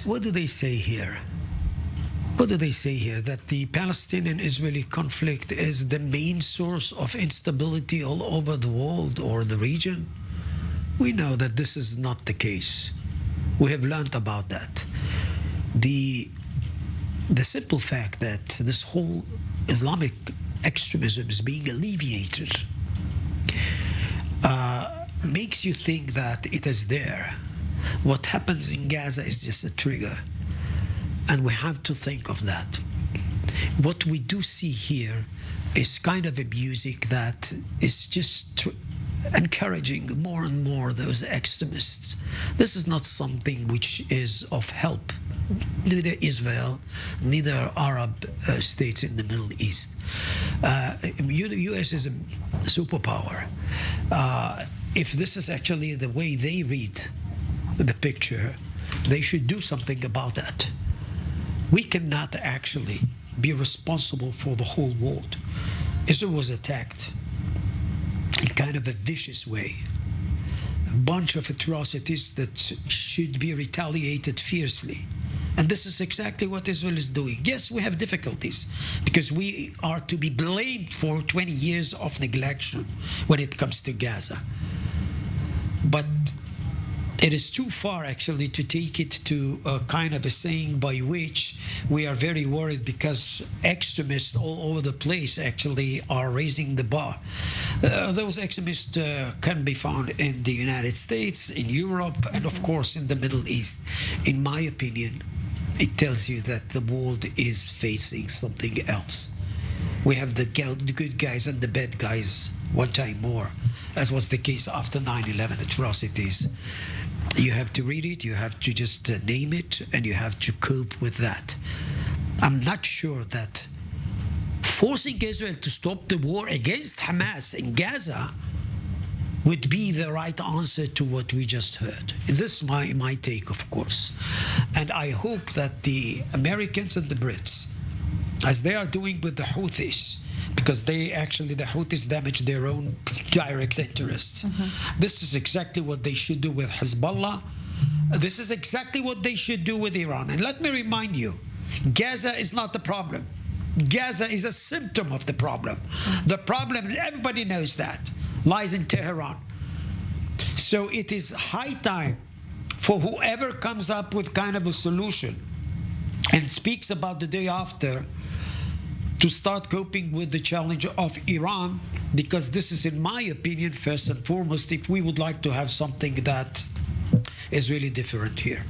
What do they say here? What do they say here? That the Palestinian-Israeli conflict is the main source of instability all over the world or the region? We know that this is not the case. We have learned about that. The simple fact that this whole Islamic extremism is being alleviated makes you think that it is there. What happens in Gaza is just a trigger. And we have to think of that. What we do see here is kind of a music that is just encouraging more and more those extremists. This is not something which is of help. Neither Israel, neither Arab states in the Middle East. The U.S. is a superpower. If this is actually the way they read the picture, they should do something about that. We cannot actually be responsible for the whole world. Israel was attacked in kind of a vicious way. A bunch of atrocities that should be retaliated fiercely. And this is exactly what Israel is doing. Yes, we have difficulties because we are to be blamed for 20 years of neglection when it comes to Gaza. But it is too far, actually, to take it to a kind of a saying by which we are very worried because extremists all over the place actually are raising the bar. Those extremists can be found in the United States, in Europe, and of course in the Middle East. In my opinion, it tells you that the world is facing something else. We have the good guys and the bad guys one time more, as was the case after 9/11 atrocities. You have to read it, you have to just name it, and you have to cope with that. I'm not sure that forcing Israel to stop the war against Hamas in Gaza would be the right answer to what we just heard. This is my take, of course. And I hope that the Americans and the Brits, as they are doing with the Houthis, because the Houthis damage their own direct interests. This is exactly what they should do with Hezbollah. This is exactly what they should do with Iran. And let me remind you, Gaza is not the problem. Gaza is a symptom of the problem. The problem, everybody knows that, lies in Tehran. So it is high time for whoever comes up with kind of a solution and speaks about the day after to start coping with the challenge of Iran, because this is, in my opinion, first and foremost, if we would like to have something that is really different here.